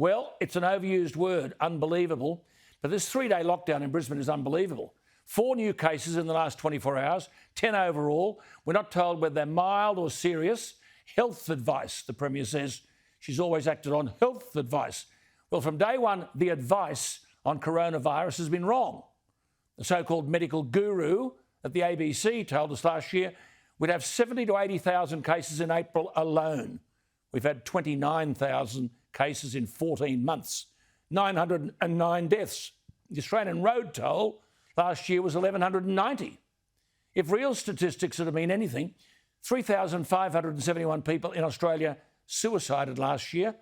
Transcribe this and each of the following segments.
Well, it's an overused word, unbelievable. But this 3-day lockdown in Brisbane is unbelievable. 4 new cases in the last 24 hours, 10 overall. We're not told whether they're mild or serious. Health advice, the Premier says. She's always acted on health advice. Well, from day one, the advice on coronavirus has been wrong. The so-called medical guru at the ABC told us last year we'd have 70 to 80,000 cases in April alone. We've had 29,000 cases in 14 months, 909 deaths. The Australian road toll last year was 1,190. If real statistics had been anything, 3,571 people in Australia suicided last year,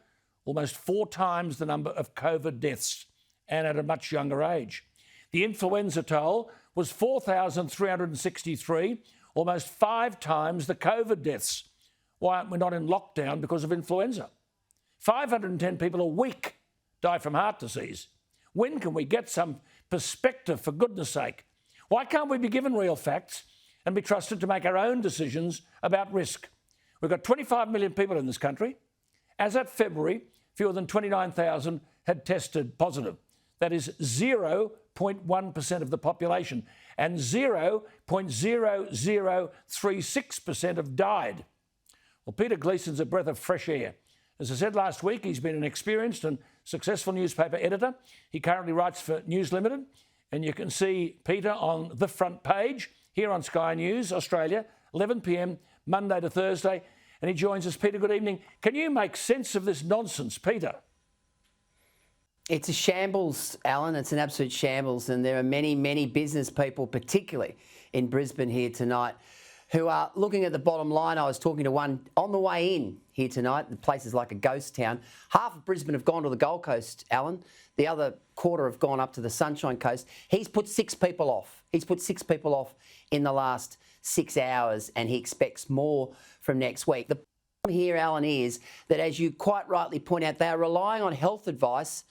almost 4 times the number of COVID deaths, and at a much younger age. The influenza toll was 4,363, almost 5 times the COVID deaths. Why aren't we not in lockdown because of influenza? 510 people a week die from heart disease. When can we get some perspective, for goodness sake? Why can't we be given real facts and be trusted to make our own decisions about risk? We've got 25 million people in this country. As at February, fewer than 29,000 had tested positive. That is 0.1% of the population, and 0.0036% have died. Well, Peter Gleeson's a breath of fresh air. As I said last week, he's been an experienced and successful newspaper editor. He currently writes for News Limited, and you can see Peter on the front page here on Sky News Australia, 11 p.m, Monday to Thursday, and he joins us. Peter, good evening. Can you make sense of this nonsense, Peter? It's a shambles, Alan. It's an absolute shambles, and there are many, many business people, particularly in Brisbane here tonight, who are looking at the bottom line. I was talking to one on the way in here tonight. The place is like a ghost town. Half of Brisbane have gone to the Gold Coast, Alan. The other quarter have gone up to the Sunshine Coast. He's put 6 people off. He's put 6 people off in the last 6 hours, and he expects more from next week. The problem here, Alan, is that, as you quite rightly point out, they are relying on health advice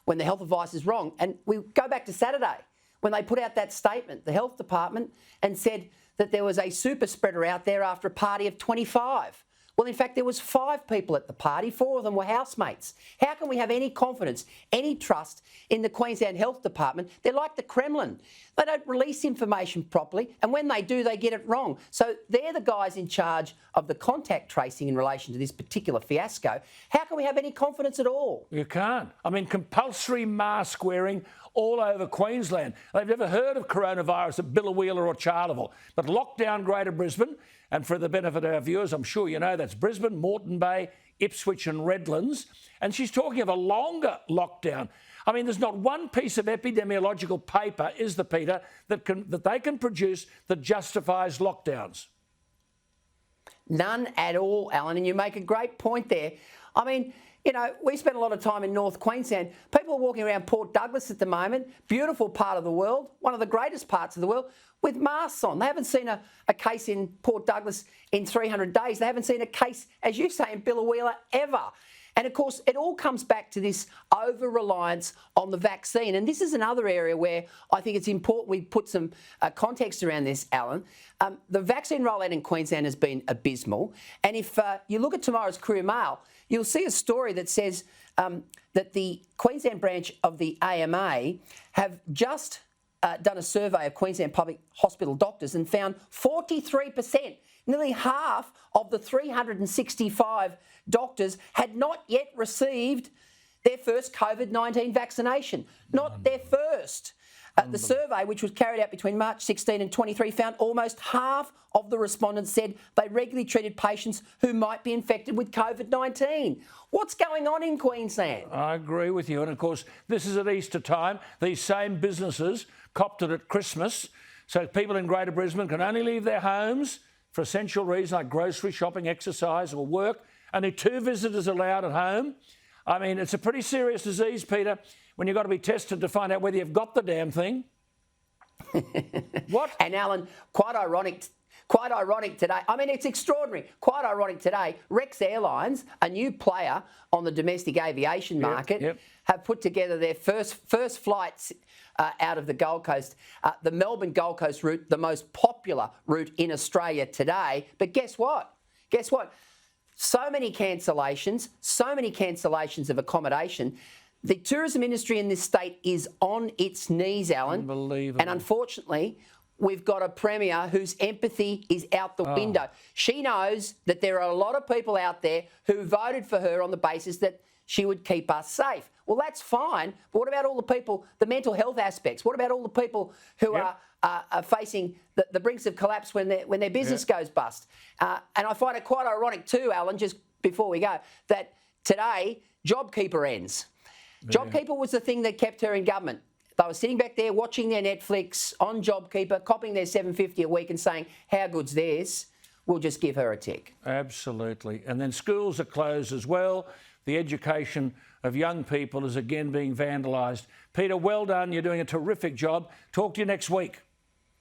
when the health advice is wrong. And we go back to Saturday when they put out that statement, the health department, and said that there was a super spreader out there after a party of 25. Well, in fact, there was 5 people at the party. 4 of them were housemates. How can we have any confidence, any trust in the Queensland Health Department? They're like the Kremlin. They don't release information properly, and when they do, they get it wrong. So they're the guys in charge of the contact tracing in relation to this particular fiasco. How can we have any confidence at all? You can't. I mean, compulsory mask wearing all over Queensland. They've never heard of coronavirus at Billawheeler or Charleville, but lockdown Greater Brisbane. And for the benefit of our viewers, I'm sure you know that's Brisbane, Moreton Bay, Ipswich and Redlands. And she's talking of a longer lockdown. I mean, there's not one piece of epidemiological paper, is there, Peter, that they can produce that justifies lockdowns? None at all, Alan, and you make a great point there. I mean, you know, we spend a lot of time in North Queensland. People are walking around Port Douglas at the moment, beautiful part of the world, one of the greatest parts of the world, with masks on. They haven't seen a case in Port Douglas in 300 days. They haven't seen a case, as you say, in Billawheeler ever. And of course, it all comes back to this over-reliance on the vaccine. And this is another area where I think it's important we put some context around this, Alan. The vaccine rollout in Queensland has been abysmal. And if you look at tomorrow's Courier Mail, you'll see a story that says that the Queensland branch of the AMA have just done a survey of Queensland public hospital doctors and found 43%, nearly half of the 365 doctors had not yet received their first COVID-19 vaccination. Not their first. The survey, which was carried out between March 16 and 23, found almost half of the respondents said they regularly treated patients who might be infected with COVID-19. What's going on in Queensland? I agree with you. And of course, this is at Easter time. These same businesses copped it at Christmas. So people in Greater Brisbane can only leave their homes for essential reasons like grocery shopping, exercise or work. Only 2 visitors allowed at home. I mean, it's a pretty serious disease, Peter, when you've got to be tested to find out whether you've got the damn thing. What? And Alan, quite ironic today. I mean, it's extraordinary. Quite ironic today. Rex Airlines, a new player on the domestic aviation market, have put together their first flights out of the Gold Coast. The Melbourne Gold Coast route, the most popular route in Australia today. But guess what? so many cancellations of accommodation. The tourism industry in this state is on its knees, Alan. Unbelievable. And unfortunately, we've got a Premier whose empathy is out the window. She knows that there are a lot of people out there who voted for her on the basis that she would keep us safe. Well, that's fine, but what about all the people, the mental health aspects? What about all the people who are facing the brinks of collapse when their business goes bust? And I find it quite ironic too, Alan, just before we go, that today JobKeeper ends. JobKeeper was the thing that kept her in government. They were sitting back there watching their Netflix on JobKeeper, copying their $7.50 a week and saying, how good's theirs? We'll just give her a tick. Absolutely. And then schools are closed as well. The education of young people is again being vandalised. Peter, well done. You're doing a terrific job. Talk to you next week.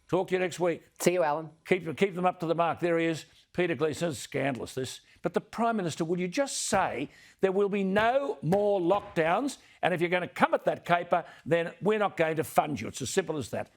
See you, Alan. Keep them up to the mark. There he is. Peter Gleeson. It's scandalous, this. But the Prime Minister, will you just say there will be no more lockdowns? And if you're going to come at that caper, then we're not going to fund you. It's as simple as that.